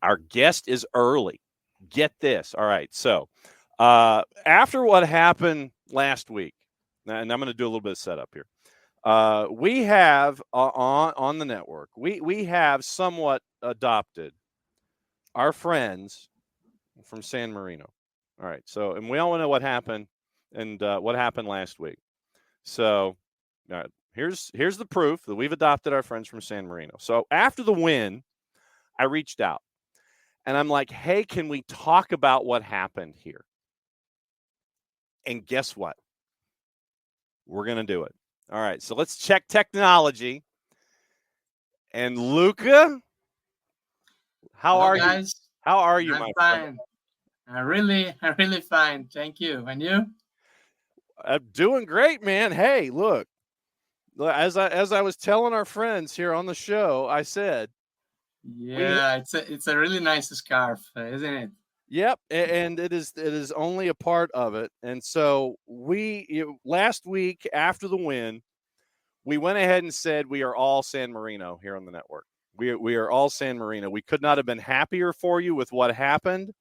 Our guest is early. Get this. All right. So after what happened last week, and I'm going to do a little bit of setup here. We have on the network, we have somewhat adopted our friends from San Marino. All right. So, and we all know what happened and what happened last week. So, here's the proof that we've adopted our friends from San Marino. So after the win, I reached out and I'm like, hey, can we talk about what happened here? And guess what? We're going to do it. All right. So let's check technology. And Luca, how Hello, are you? guys. How are you, I'm my friend? fine. I'm really fine. Thank you. And you? I'm doing great, man. Hey, look, as I was telling our friends here on the show, I said we Yeah, it's a really nice scarf, isn't it? yep, and it is only a part of it. And so last week after the win, we went ahead and said we are all San Marino here on the network. We are all San Marino. We could not have been happier for you with what happened.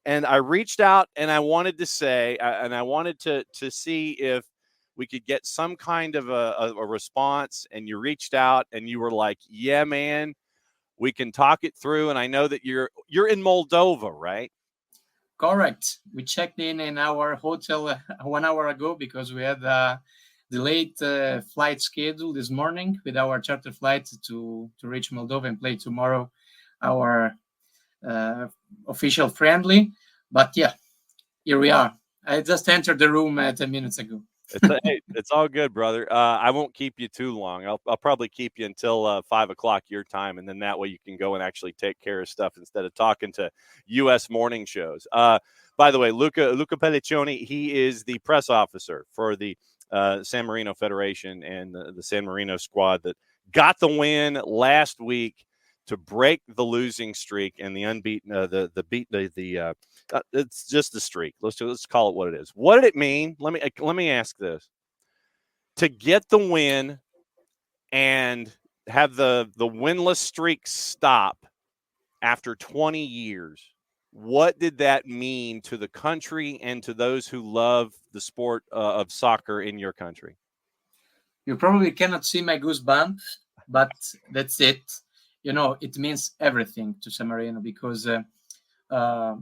And I reached out and I wanted to say, and I wanted to see if we could get some kind of a response. And you reached out and you were like, "Yeah, man, we can talk it through." And I know that you're in Moldova, right? Correct. We checked in our hotel 1 hour ago because we had a delayed flight schedule this morning with our charter flight to reach Moldova and play tomorrow our uh, official friendly. But yeah, here we are. I just entered the room 10 minutes ago. It's all good, brother. I won't keep you too long. I'll probably keep you until 5 o'clock your time, and then that way you can go and actually take care of stuff instead of talking to U.S. morning shows. By the way, Luca Pellaccioni, he is the press officer for the San Marino Federation and the San Marino squad that got the win last week to break the losing streak and the unbeaten it's just the streak. Let's call it what it is. What did it mean? Let me ask this: to get the win and have the winless streak stop after 20 years. What did that mean to the country and to those who love the sport of soccer in your country? You probably cannot see my goosebumps, but that's it. It means everything to San Marino because uh,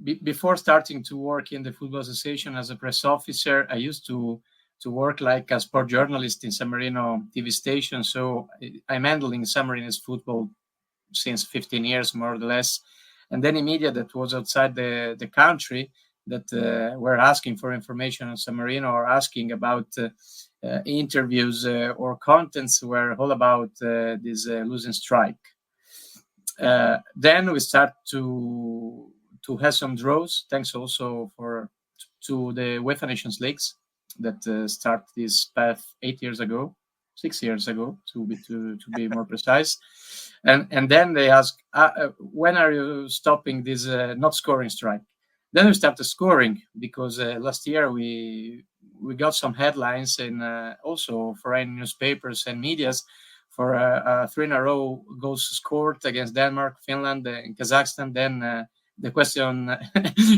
before starting to work in the Football Association as a press officer, I used to work like a sport journalist in San Marino TV station. So I'm handling San Marino's football since 15 years, more or less. And then media that was outside the country that were asking for information on San Marino or asking about interviews or contents were all about this losing strike. Then we start to have some draws, thanks also to the UEFA Nations Leagues that start this path 8 years ago, 6 years ago to be more precise. And then they ask, when are you stopping this not scoring strike? Then we started scoring because last year we got some headlines in also foreign newspapers and medias for 3 in a row goals scored against Denmark, Finland, and Kazakhstan. Then the question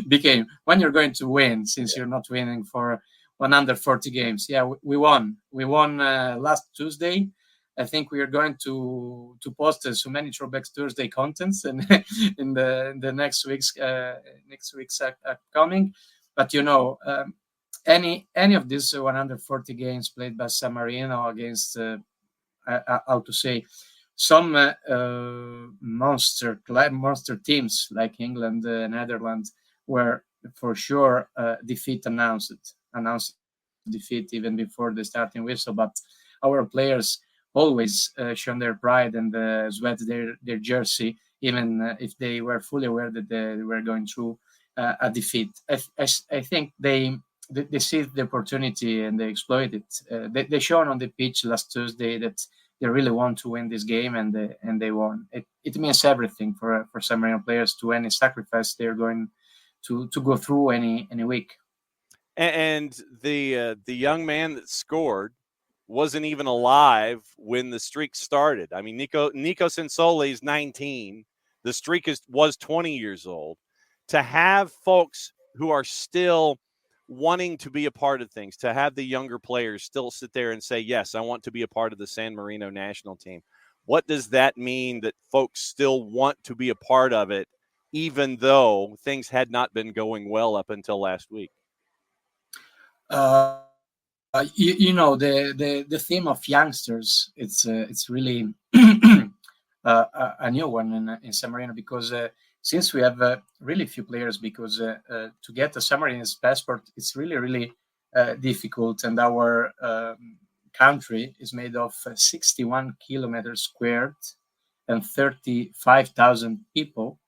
became, when you're going to win, since you're not winning for 140 games. Yeah, we won. We won last Tuesday. I think we are going to post so many Throwbacks Thursday contents and in the next week's upcoming. But any of these 140 games played by San Marino against how to say some monster teams like England, Netherlands, were for sure announced defeat even before the starting whistle. But our players always shown their pride and sweat their jersey, even if they were fully aware that they were going through a defeat. I think they seized the opportunity and they exploited it. They shown on the pitch last Tuesday that they really want to win this game, and they won. It means everything for San Marino players to any sacrifice they're going to go through any week. And the young man that scored wasn't even alive when the streak started. I mean, Nico Sensoli is 19. The streak was 20 years old. To have folks who are still wanting to be a part of things, to have the younger players still sit there and say, yes, I want to be a part of the San Marino national team. What does that mean that folks still want to be a part of it, even though things had not been going well up until last week? The theme of youngsters, it's really a new one in San Marino, because since we have really few players, because to get a San Marino's passport, it's really difficult, and our country is made of 61 kilometers squared and 35,000 people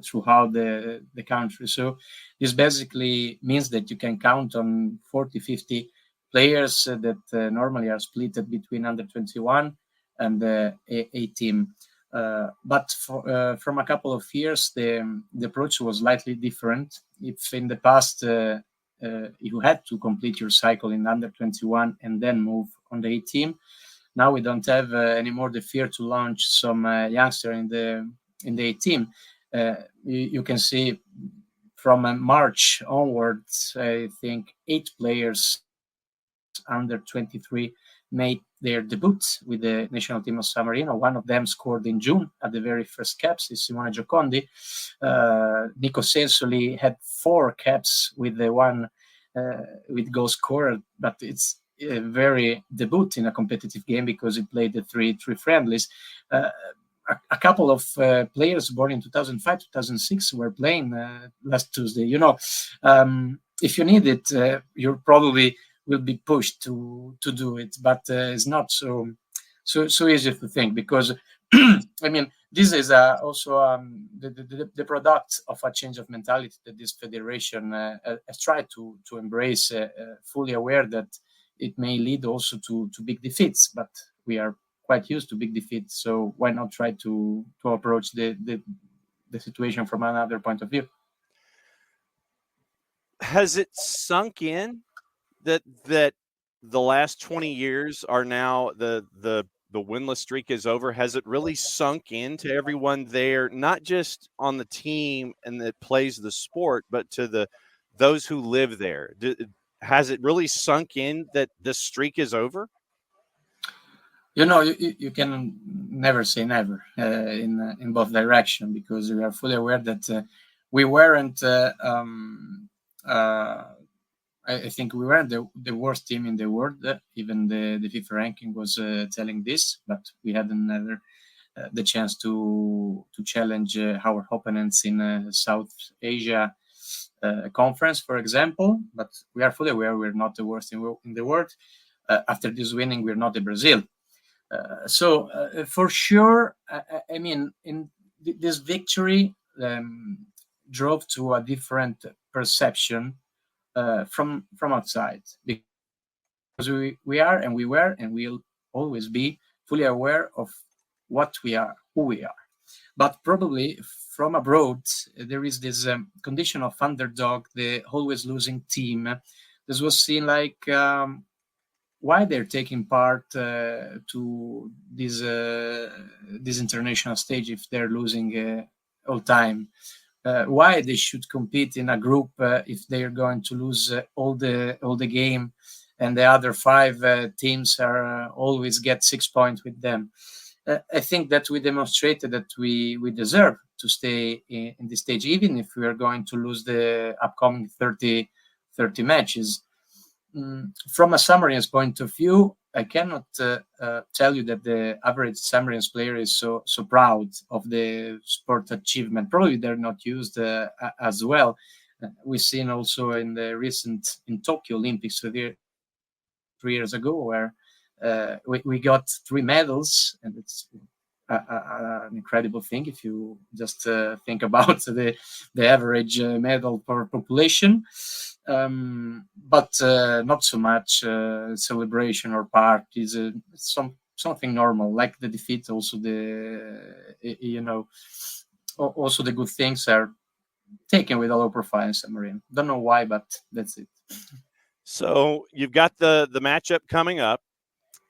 throughout the country. So this basically means that you can count on 40, 50 players that normally are split between under 21 and A team. But from a couple of years, the approach was slightly different. If in the past you had to complete your cycle in under 21 and then move on the A team, now we don't have anymore the fear to launch some youngster in the A team. You can see from March onwards, I think 8 players under 23 made their debut with the national team of San Marino. One of them scored in June at the very first caps, is Simone Giocondi. Nico Sensoli had 4 caps with the one with goal scorer, but it's a very debut in a competitive game because he played the three friendlies. A couple of players born in 2005, 2006 were playing last Tuesday. If you need it, you probably will be pushed to do it, but it's not so easy to think, because I mean, this is also the product of a change of mentality that this federation has tried to embrace, fully aware that it may lead also to big defeats, but we are quite used to big defeats, so why not try to approach the situation from another point of view? Has it sunk in that the last 20 years are now the winless streak is over? Has it really sunk into everyone there, not just on the team and that plays the sport, but to those who live there? Has it really sunk in that the streak is over? You can never say never in both directions, because we are fully aware that we weren't. I think we weren't the worst team in the world. Even the FIFA ranking was telling this, but we hadn't never the chance to challenge our opponents in South Asia conference, for example. But we are fully aware we're not the worst in the world. After this winning, we're not the Brazil. So for sure, I mean, in this victory drove to a different perception from outside, because we are and we were and we'll always be fully aware of what we are, who we are. But probably from abroad, there is this condition of underdog, the always losing team. This was seen like why they're taking part to this international stage if they're losing all time. Why they should compete in a group if they're going to lose all the game, and the other 5 teams are always get 6 points with them. I think that we demonstrated that we deserve to stay in this stage, even if we are going to lose the upcoming 30 matches. From a San Marino's point of view, I cannot tell you that the average San Marino's player is so proud of the sport achievement. Probably they're not used as well. We've seen also in the recent in Tokyo Olympics 3 years ago, where we got 3 medals, and it's an incredible thing if you just think about the average medal per population. But not so much celebration or parties. Something normal, like the defeat. Also also the good things are taken with a low profile in San Marino. Don't know why, but that's it. So you've got the matchup coming up,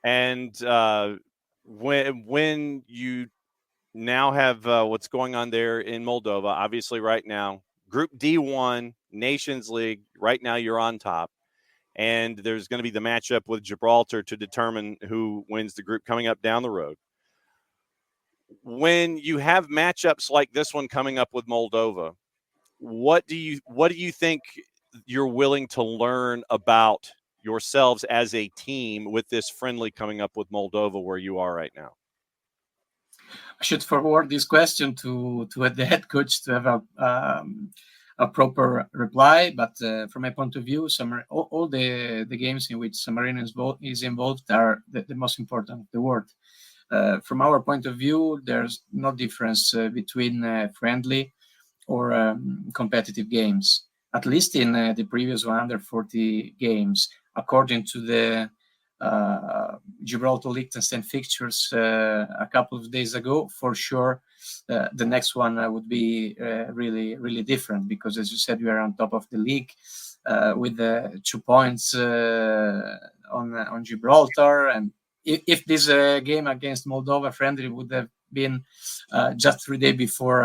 and when you now have what's going on there in Moldova. Obviously, right now, Group D1, Nations League. Right now, you're on top. And there's going to be the matchup with Gibraltar to determine who wins the group coming up down the road. When you have matchups like this one coming up with Moldova, what do you think you're willing to learn about yourselves as a team with this friendly coming up with Moldova where you are right now? I should forward this question to the head coach to have a proper reply. But from my point of view, all the games in which San Marino is involved are the most important of the world. From our point of view, there's no difference between friendly or competitive games. At least in the previous 140 games, according to the Gibraltar-Liechtenstein fixtures a couple of days ago, for sure, the next one would be really, really different because, as you said, we are on top of the league with 2 points on Gibraltar. And if this game against Moldova friendly would have been just 3 days before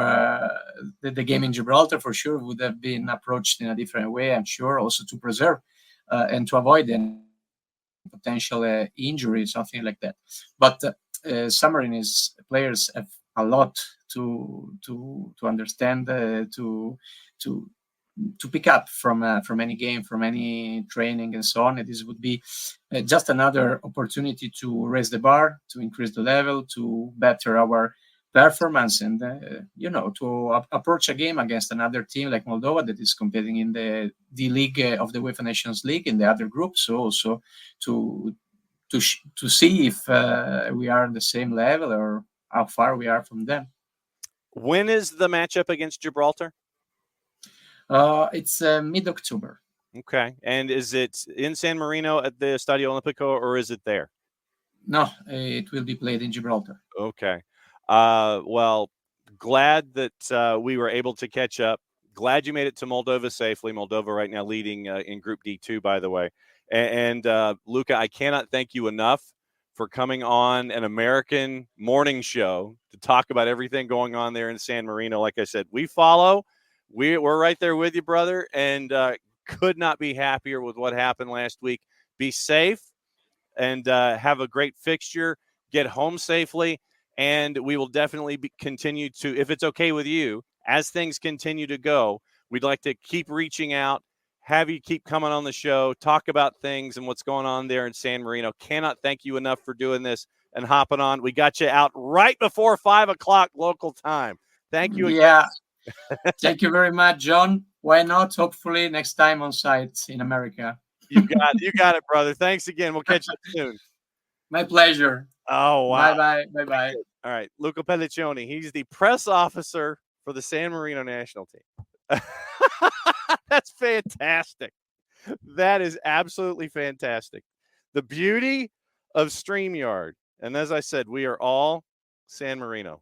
the game in Gibraltar, for sure would have been approached in a different way, I'm sure, also to preserve and to avoid any potential injury, something like that. But San Marino's players have a lot to understand, to pick up from any game, from any training, and so on. This would be just another opportunity to raise the bar, to increase the level, to better our performance, and to approach a game against another team like Moldova that is competing in the D League of the UEFA Nations League in the other group. So also to see if we are on the same level or how far we are from them. When is the matchup against Gibraltar? It's mid-October. Okay. And is it in San Marino at the Stadio Olimpico, or is it there? No, it will be played in Gibraltar. Okay. Well, glad that we were able to catch up. Glad you made it to Moldova safely. Moldova right now leading in Group D2, by the way. And Luca, I cannot thank you enough for coming on an American morning show to talk about everything going on there in San Marino. Like I said, we follow. We're right there with you, brother, and could not be happier with what happened last week. Be safe and have a great fixture. Get home safely, and we will definitely continue to, if it's okay with you, as things continue to go, we'd like to keep reaching out, have you keep coming on the show, talk about things and what's going on there in San Marino. Cannot thank you enough for doing this and hopping on. We got you out right before 5 o'clock local time. Thank you again. Yeah. Thank you very much, John. Why not? Hopefully next time on site in America. You got it, brother. Thanks again. We'll catch up soon. My pleasure. Oh, wow. Bye-bye. All right. Luca Pellaccioni. He's the press officer for the San Marino National Team. That's fantastic. That is absolutely fantastic. The beauty of StreamYard. And as I said, we are all San Marino.